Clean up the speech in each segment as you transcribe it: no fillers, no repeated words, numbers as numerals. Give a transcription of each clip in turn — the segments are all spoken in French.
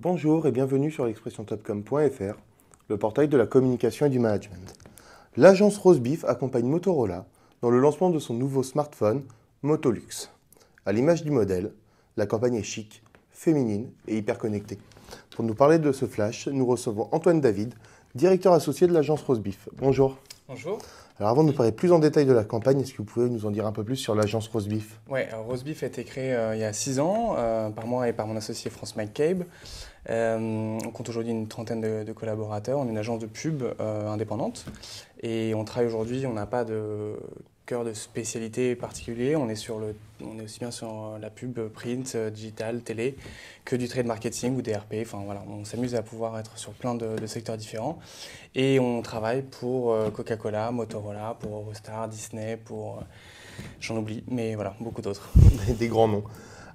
Bonjour et bienvenue sur l'expressiontopcom.fr, le portail de la communication et du management. L'agence Rosebeef accompagne Motorola dans le lancement de son nouveau smartphone Motolux. À l'image du modèle, la campagne est chic, féminine et hyper connectée. Pour nous parler de ce flash, nous recevons Antoine David, directeur associé de l'agence Rosebeef. Bonjour. Bonjour. Alors avant de nous parler plus en détail de la campagne, est-ce que vous pouvez nous en dire un peu plus sur l'agence Rosebeef? Ouais, alors Rosebeef a été créé il y a 6 ans par moi et par mon associé France McCabe. On compte aujourd'hui une trentaine de collaborateurs. On est une agence de pub indépendante et on travaille aujourd'hui, on n'a pas de cœur de spécialité particulier. On est aussi bien sur la pub print, digital, télé que du trade marketing ou des RP. Enfin voilà, on s'amuse à pouvoir être sur plein de secteurs différents. Et on travaille pour Coca-Cola, Motorola, pour Eurostar, Disney, pour j'en oublie, mais voilà, beaucoup d'autres. Des grands noms.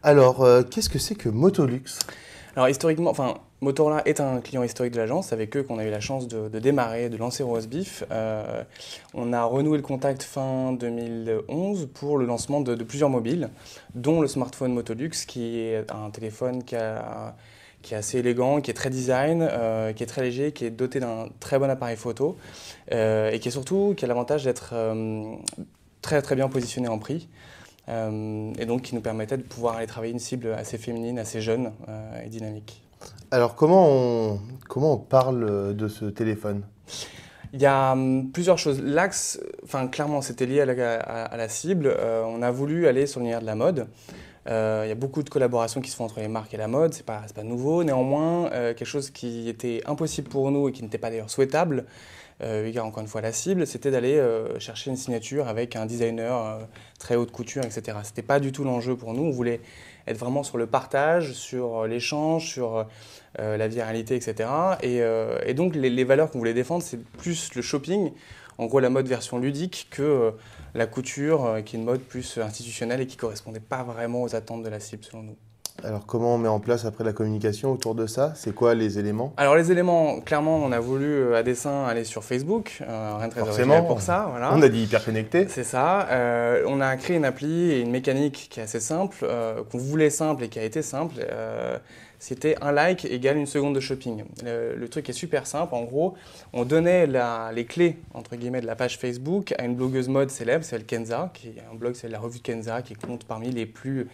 Alors, qu'est-ce que c'est que Motolux? Alors historiquement, enfin, Motorola est un client historique de l'agence, c'est avec eux qu'on a eu la chance de démarrer, de lancer Rosebeef. On a renoué le contact fin 2011 pour le lancement de plusieurs mobiles, dont le smartphone Motolux, qui est un téléphone qui est assez élégant, qui est très design, qui est très léger, qui est doté d'un très bon appareil photo et qui a l'avantage d'être très très bien positionné en prix. Et donc qui nous permettait de pouvoir aller travailler une cible assez féminine, assez jeune et dynamique. Alors, comment on parle de ce téléphone? Il y a plusieurs choses. L'axe, enfin clairement, c'était lié à la cible. On a voulu aller sur l'univers de la mode. Il y a beaucoup de collaborations qui se font entre les marques et la mode, c'est pas nouveau. Néanmoins, quelque chose qui était impossible pour nous et qui n'était pas d'ailleurs souhaitable, car encore une fois la cible, c'était d'aller chercher une signature avec un designer très haute couture, etc. C'était pas du tout l'enjeu pour nous. On voulait être vraiment sur le partage, sur l'échange, sur la viralité, etc. Et donc les valeurs qu'on voulait défendre, c'est plus le shopping, en gros la mode version ludique, que la couture, qui est une mode plus institutionnelle et qui ne correspondait pas vraiment aux attentes de la cible selon nous. Alors, comment on met en place après la communication autour de ça? C'est quoi les éléments? Alors les éléments, clairement, on a voulu à dessein aller sur Facebook, rien de très Forcément, original pour ça, voilà. on a dit hyper connecté. C'est ça. On a créé une appli et une mécanique qui est assez simple, qu'on voulait simple et qui a été simple. C'était un like égale une seconde de shopping. Le truc est super simple. En gros, on donnait les clés entre guillemets de la page Facebook à une blogueuse mode célèbre, c'est Kenza, qui est un blog, c'est la revue de Kenza, qui compte parmi les plus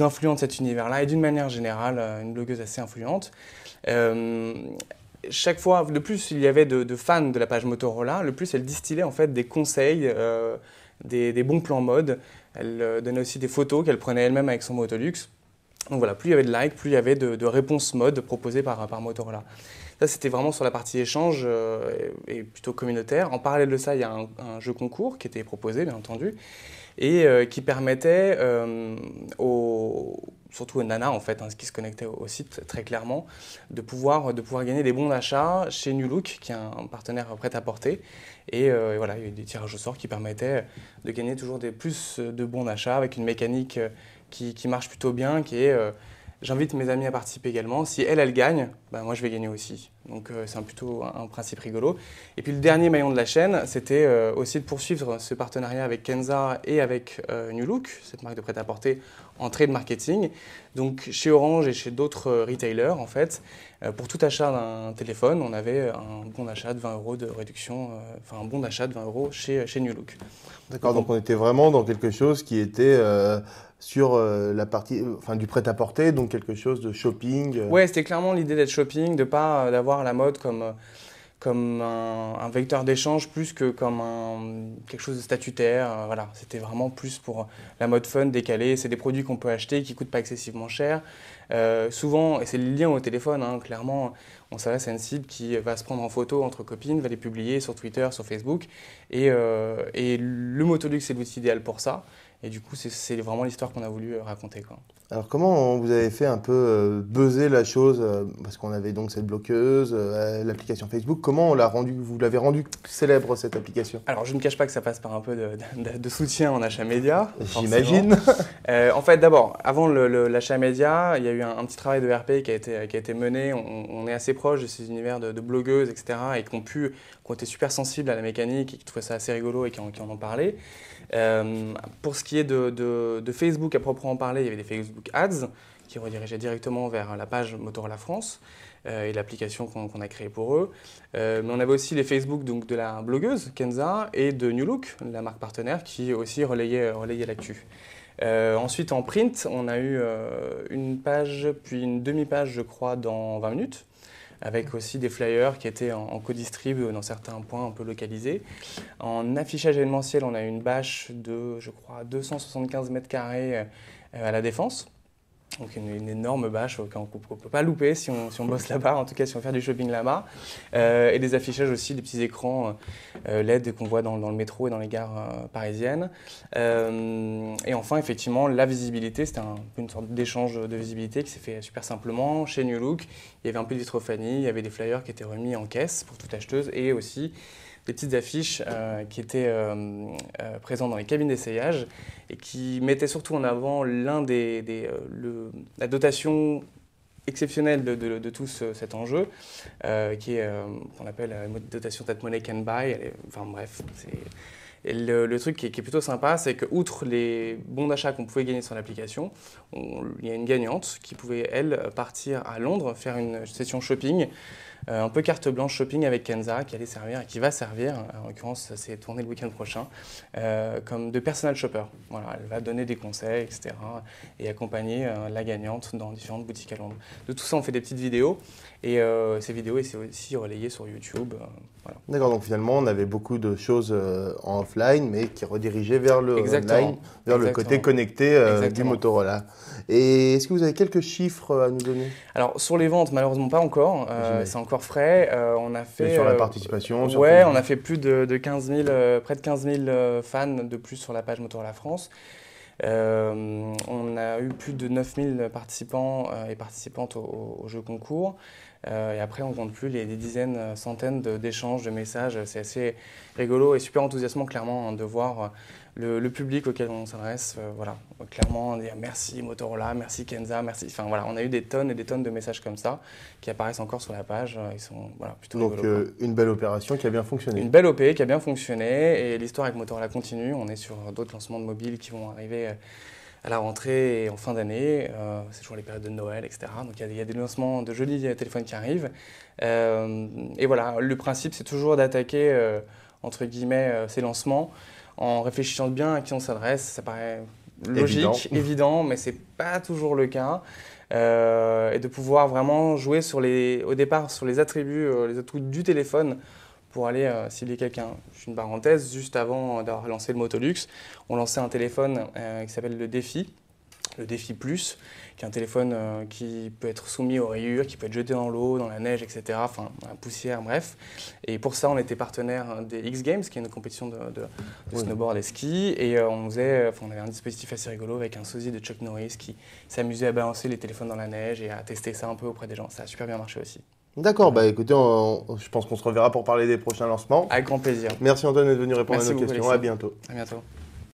influents de cet univers-là, et d'une manière générale, une blogueuse assez influente. Chaque fois, le plus il y avait de fans de la page Motorola, le plus elle distillait en fait des conseils, des bons plans mode. Elle donnait aussi des photos qu'elle prenait elle-même avec son Motolux. Donc voilà, plus il y avait de likes, plus il y avait de réponses mode proposées par Motorola. Ça, c'était vraiment sur la partie échange et plutôt communautaire. En parallèle de ça, il y a un jeu concours qui était proposé, bien entendu, et qui permettait surtout aux nanas en fait, hein, qui se connectaient au site très clairement, de pouvoir gagner des bons d'achat chez New Look, qui est un partenaire prêt-à-porter. Et voilà, il y a eu des tirages au sort qui permettaient de gagner toujours plus de bons d'achat avec une mécanique qui marche plutôt bien, qui est j'invite mes amis à participer également. Si elle gagne, ben moi je vais gagner aussi. Donc c'est plutôt un principe rigolo. Et puis le dernier maillon de la chaîne, c'était aussi de poursuivre ce partenariat avec Kenza et avec New Look, cette marque de prêt-à-porter en trade marketing. Donc chez Orange et chez d'autres retailers, en fait, pour tout achat d'un téléphone, on avait un bon d'achat de 20 € de réduction, enfin un bon d'achat de 20 € chez New Look. D'accord, donc on était vraiment dans quelque chose qui était sur la partie du prêt-à-porter, donc quelque chose de shopping. Ouais, c'était clairement l'idée d'être shopping, de pas d'avoir la mode comme un vecteur d'échange plus que comme quelque chose de statutaire. Voilà, c'était vraiment plus pour la mode fun, décalée. C'est des produits qu'on peut acheter qui ne coûtent pas excessivement cher. Souvent, et c'est le lien au téléphone, hein, clairement, on s'adresse à une cible qui va se prendre en photo entre copines, va les publier sur Twitter, sur Facebook. Et le Motolux, c'est l'outil idéal pour ça. Et du coup, c'est vraiment l'histoire qu'on a voulu raconter, quoi. Alors comment vous avez fait un peu buzzer la chose parce qu'on avait donc cette bloqueuse, l'application Facebook. Comment vous l'avez rendue célèbre cette application? Alors, je ne cache pas que ça passe par un peu de soutien en achat média. J'imagine. En fait, d'abord, avant l'achat média, il y a eu un petit travail de RP qui a été mené. On est assez proche de ces univers de blogueuses, etc. et qui ont été super sensibles à la mécanique et qui trouvaient ça assez rigolo et qui en ont parlé. Pour ce qui est de Facebook à proprement parler, il y avait des Facebook Ads qui redirigeait directement vers la page Motorola France et l'application qu'on a créée pour eux. Mais on avait aussi les Facebook donc, de la blogueuse Kenza et de New Look, la marque partenaire, qui aussi relayait l'actu. Ensuite, en print, on a eu une page, puis une demi-page, je crois, dans 20 minutes, avec aussi des flyers qui étaient en co-distrib dans certains points un peu localisés. En affichage événementiel, on a eu une bâche de, je crois, 275 mètres carrés à la Défense. Donc une énorme bâche qu'on ne peut pas louper si on bosse là-bas, en tout cas si on fait du shopping là-bas. Et des affichages aussi, des petits écrans LED qu'on voit dans le métro et dans les gares parisiennes. Et enfin, effectivement, la visibilité, c'était une sorte d'échange de visibilité qui s'est fait super simplement. Chez New Look, il y avait un peu de vitrophanie, il y avait des flyers qui étaient remis en caisse pour toute acheteuse et aussi des petites affiches qui étaient présentes dans les cabines d'essayage et qui mettaient surtout en avant la dotation exceptionnelle de tout cet enjeu, qui est qu'on appelle la dotation That Money Can Buy. Enfin bref, et le truc qui est plutôt sympa, c'est que outre les bons d'achat qu'on pouvait gagner sur l'application, il y a une gagnante qui pouvait, elle, partir à Londres, faire une session shopping, un peu carte blanche shopping avec Kenza, qui allait servir et qui va servir, en l'occurrence ça s'est tourné le week-end prochain, comme de personal shopper. Voilà, elle va donner des conseils, etc. et accompagner la gagnante dans différentes boutiques à Londres. De tout ça, on fait des petites vidéos et ces vidéos, c'est aussi relayé sur YouTube. Voilà. D'accord, donc finalement, on avait beaucoup de choses en offline, mais qui redirigeaient vers le online, vers le côté connecté du Motorola. Et est-ce que vous avez quelques chiffres à nous donner? Alors, sur les ventes, malheureusement pas encore. C'est encore frais. On a fait, et sur la participation ouais, on a fait plus de 15 000, près de 15 000 fans de plus sur la page Motorola France. On a eu plus de 9 000 participants et participantes au jeu concours. Et après, on ne compte plus les dizaines, centaines d'échanges, de messages. C'est assez rigolo et super enthousiasmant, clairement, de voir le public auquel on s'adresse. Voilà, clairement, dire merci Motorola, merci Kenza, merci. Enfin, voilà, on a eu des tonnes et des tonnes de messages comme ça qui apparaissent encore sur la page. Ils sont plutôt rigolos. Donc, une belle opération qui a bien fonctionné. Une belle OP qui a bien fonctionné et l'histoire avec Motorola continue. On est sur d'autres lancements de mobiles qui vont arriver à la rentrée et en fin d'année. C'est toujours les périodes de Noël, etc. Donc il y a des lancements de jolis téléphones qui arrivent. Et voilà, le principe, c'est toujours d'attaquer, entre guillemets, ces lancements en réfléchissant bien à qui on s'adresse. Ça paraît logique, évident, mais ce n'est pas toujours le cas. Et de pouvoir vraiment jouer au départ sur les attributs du téléphone pour aller cibler quelqu'un. Je fais une parenthèse, juste avant d'avoir lancé le Motolux, on lançait un téléphone qui s'appelle le Défi Plus, qui est un téléphone qui peut être soumis aux rayures, qui peut être jeté dans l'eau, dans la neige, etc., enfin, dans la poussière, bref. Et pour ça, on était partenaire des X Games, qui est une compétition de snowboard et ski, et on avait un dispositif assez rigolo avec un sosie de Chuck Norris qui s'amusait à balancer les téléphones dans la neige et à tester ça un peu auprès des gens. Ça a super bien marché aussi. D'accord, bah écoutez, je pense qu'on se reverra pour parler des prochains lancements. Avec grand plaisir. Merci Antoine d'être venu répondre à nos questions. Alexis. À bientôt. À bientôt.